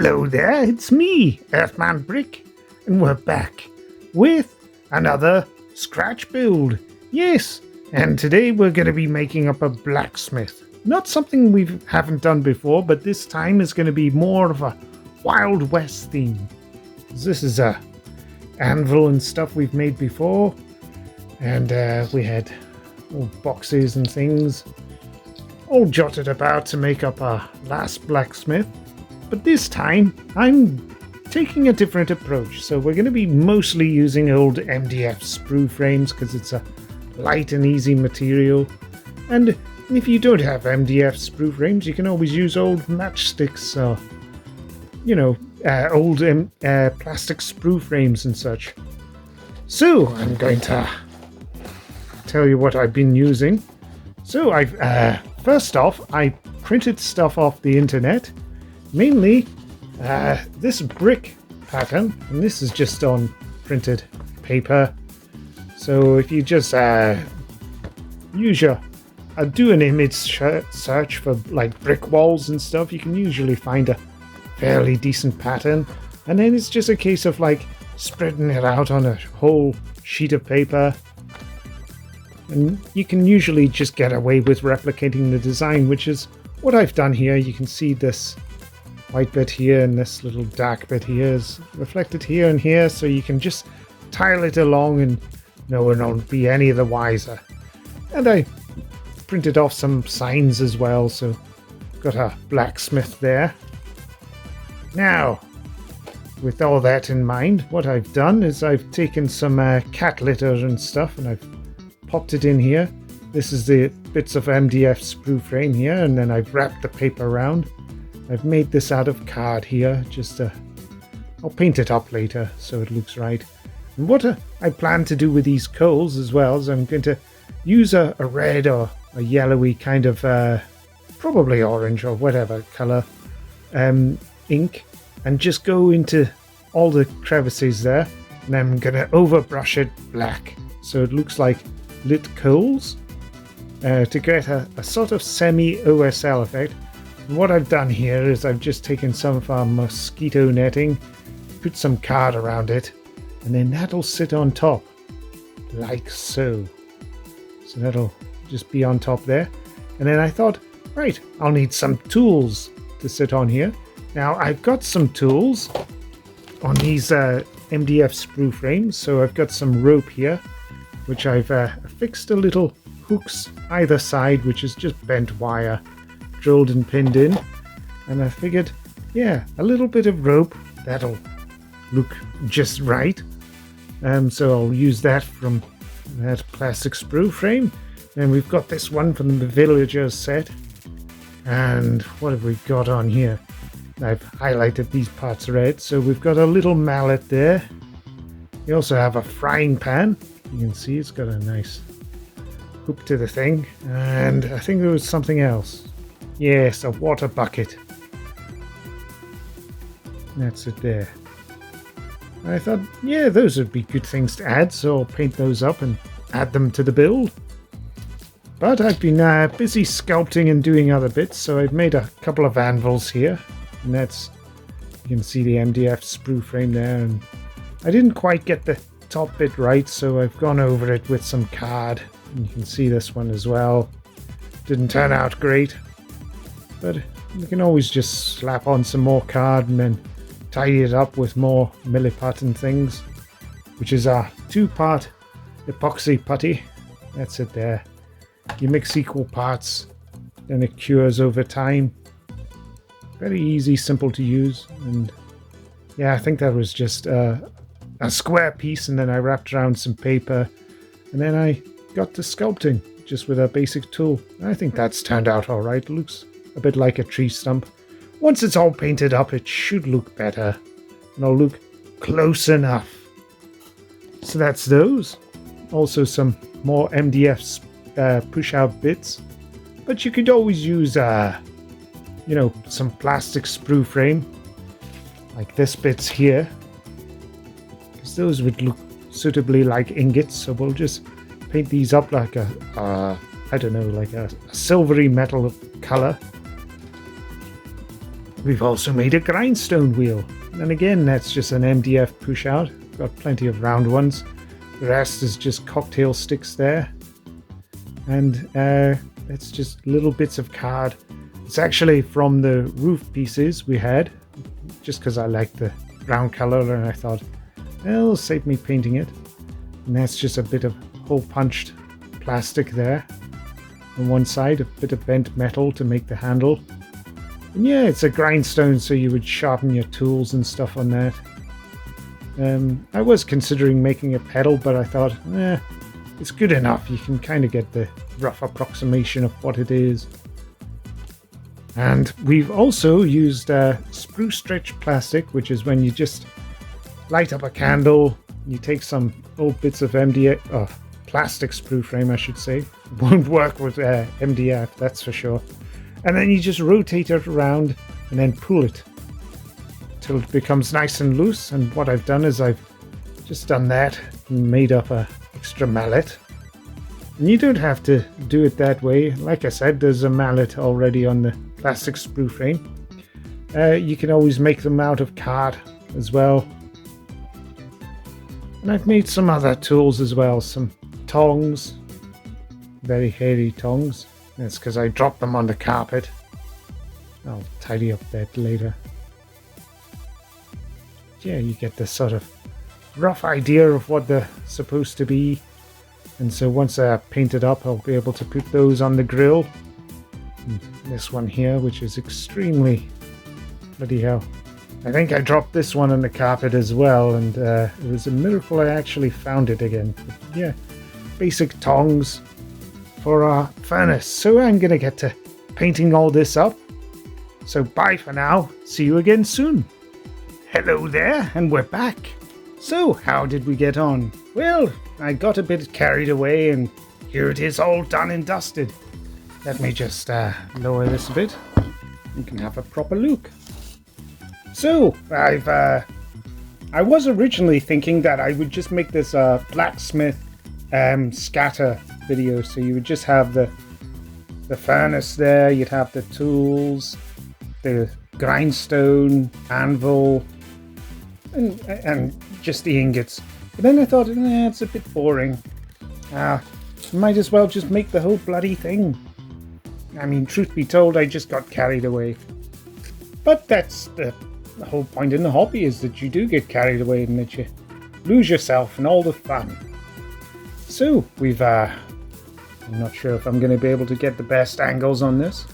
Hello there, it's me, earthmanbrick, and we're back with another scratch build. Yes, and today we're going to be making up a blacksmith. Not something we haven't done before, but this time is going to be more of a Wild West theme. This is a anvil and stuff we've made before, and we had old boxes and things all jotted about to make up our last blacksmith. But this time, I'm taking a different approach. So we're going to be mostly using old MDF sprue frames because it's a light and easy material. And if you don't have MDF sprue frames, you can always use old matchsticks or, old plastic sprue frames and such. So I'm going to tell you what I've been using. So first off, I printed stuff off the internet. Mainly this brick pattern, and this is just on printed paper. So if you just do an image search for like brick walls and stuff, you can usually find a fairly decent pattern. And then it's just a case of like spreading it out on a whole sheet of paper. And you can usually just get away with replicating the design, which is what I've done here. You can see this white bit here and this little dark bit here is reflected here and here, so you can just tile it along and no one will be any the wiser. And I printed off some signs as well, so got a blacksmith there. Now, with all that in mind, what I've done is I've taken some cat litter and stuff and I've popped it in here. This is the bits of MDF sprue frame here, and then I've wrapped the paper around. I've made this out of card here, I'll paint it up later so it looks right. And what I plan to do with these coals as well is I'm going to use a red or a yellowy kind of, probably orange or whatever color, ink, and just go into all the crevices there, and I'm going to overbrush it black so it looks like lit coals to get a sort of semi-OSL effect. And what I've done here is I've just taken some of our mosquito netting, put some card around it, and then that'll sit on top, like so. So that'll just be on top there. And then I thought, right, I'll need some tools to sit on here. Now I've got some tools on these MDF sprue frames. So I've got some rope here, which I've affixed a little hooks either side, which is just bent wire drilled and pinned in, and I figured, yeah, a little bit of rope, that'll look just right. So I'll use that from that plastic sprue frame. And we've got this one from the Villagers set. And what have we got on here? I've highlighted these parts red. So we've got a little mallet there. We also have a frying pan. You can see it's got a nice hook to the thing. And I think there was something else. Yes, a water bucket. That's it there. I thought, yeah, those would be good things to add, so I'll paint those up and add them to the build. But I've been busy sculpting and doing other bits, so I've made a couple of anvils here. And that's, you can see the MDF sprue frame there. And I didn't quite get the top bit right, so I've gone over it with some card. And you can see this one as well. Didn't turn out great. But you can always just slap on some more card and then tidy it up with more milliput and things, which is our 2-part epoxy putty. That's it there. You mix equal parts, then it cures over time. Very easy, simple to use. And yeah, I think that was just a square piece, and then I wrapped around some paper, and then I got to sculpting just with a basic tool. I think that's turned out all right. It looks a bit like a tree stump. Once it's all painted up, it should look better, and I'll look close enough. So that's those. Also some more MDF push-out bits, but you could always use some plastic sprue frame like this bit's here, because those would look suitably like ingots. So we'll just paint these up like like a silvery metal color. we've also made a grindstone wheel. And again, that's just an MDF push out. Got plenty of round ones. The rest is just cocktail sticks there. And that's just little bits of card. It's actually from the roof pieces we had, just because I liked the brown color and I thought, well, it'll save me painting it. And that's just a bit of hole punched plastic there. On one side, a bit of bent metal to make the handle. And yeah, it's a grindstone, so you would sharpen your tools and stuff on that. I was considering making a pedal, but I thought, it's good enough. You can kind of get the rough approximation of what it is. And we've also used sprue stretch plastic, which is when you just light up a candle, you take some old bits of MDF, plastic sprue frame, I should say. It won't work with MDF, that's for sure. And then you just rotate it around and then pull it till it becomes nice and loose. And what I've done is I've just done that and made up a extra mallet. And you don't have to do it that way. Like I said, there's a mallet already on the plastic sprue frame. You can always make them out of card as well. And I've made some other tools as well, some tongs, very hairy tongs. That's because I dropped them on the carpet. I'll tidy up that later. Yeah, you get this sort of rough idea of what they're supposed to be. And so once they're painted up, I'll be able to put those on the grill. And this one here, which is extremely... bloody hell. I think I dropped this one on the carpet as well, and it was a miracle I actually found it again. But yeah, basic tongs for our furnace. So I'm going to get to painting all this up. So bye for now. See you again soon. Hello there, and we're back. So how did we get on? Well, I got a bit carried away, and here it is all done and dusted. Let me just lower this a bit. You can have a proper look. So, I was originally thinking that I would just make this blacksmith scatter video. So you would just have the furnace there, you'd have the tools, the grindstone, anvil, and just the ingots. But then I thought, it's a bit boring. Might as well just make the whole bloody thing. I mean, truth be told, I just got carried away. But that's the whole point in the hobby, is that you do get carried away and that you lose yourself and all the fun. So we've I'm not sure if I'm going to be able to get the best angles on this.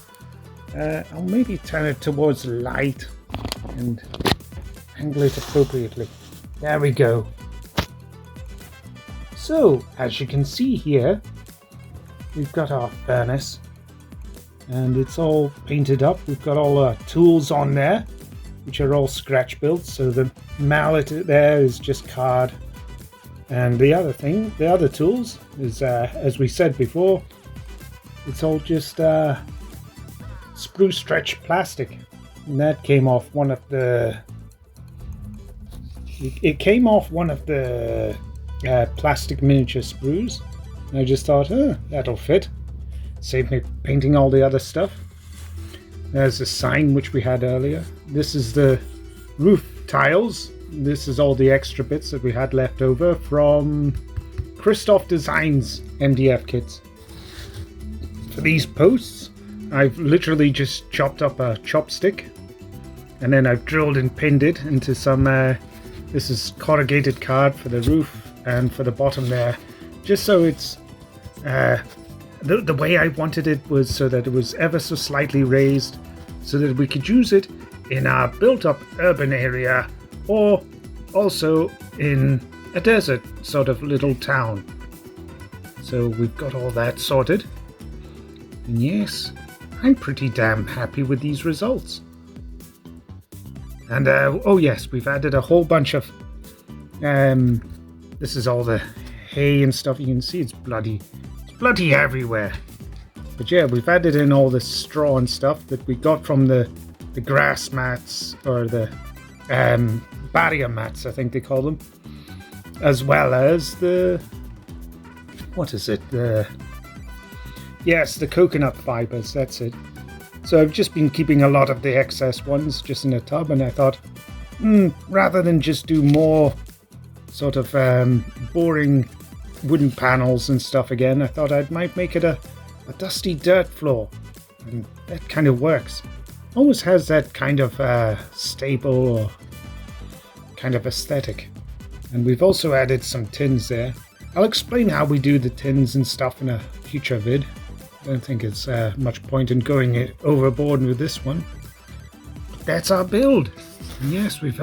I'll maybe turn it towards light and angle it appropriately. There we go. So as you can see here, we've got our furnace and it's all painted up. We've got all our tools on there, which are all scratch built. So the mallet there is just card. And the other tools is, as we said before, it's all just sprue stretch plastic. And that came off one of the... It came off one of the plastic miniature sprues. And I just thought, that'll fit. Save me painting all the other stuff. There's the sign which we had earlier. This is the roof tiles. This is all the extra bits that we had left over from Christoph Designs MDF kits. For these posts, I've literally just chopped up a chopstick and then I've drilled and pinned it into some, this is corrugated card for the roof and for the bottom there, just so it's, the way I wanted it was so that it was ever so slightly raised so that we could use it in our built-up urban area or also in a desert sort of little town. So we've got all that sorted. And yes, I'm pretty damn happy with these results. And oh yes, we've added a whole bunch of this is all the hay and stuff. You can see it's bloody everywhere. But yeah, we've added in all the straw and stuff that we got from the grass mats, or the barrier mats, I think they call them, as well as the, what is it, yes, the coconut fibers, that's it. So I've just been keeping a lot of the excess ones just in a tub, and I thought, rather than just do more sort of boring wooden panels and stuff again, I thought I might make it a dusty dirt floor. And that kind of works. Always has that kind of stable or kind of aesthetic. And we've also added some tins there. I'll explain how we do the tins and stuff in a future vid. I don't think it's much point in going overboard with this one. But that's our build. And yes, we've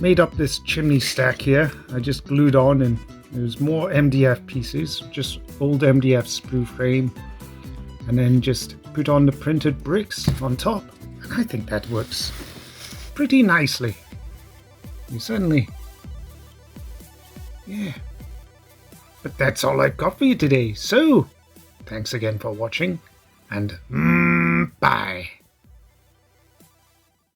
made up this chimney stack here. I just glued on, and there's more MDF pieces, just old MDF sprue frame, and then just put on the printed bricks on top. And I think that works pretty nicely. You certainly, yeah. But that's all I've got for you today. So, thanks again for watching, and bye.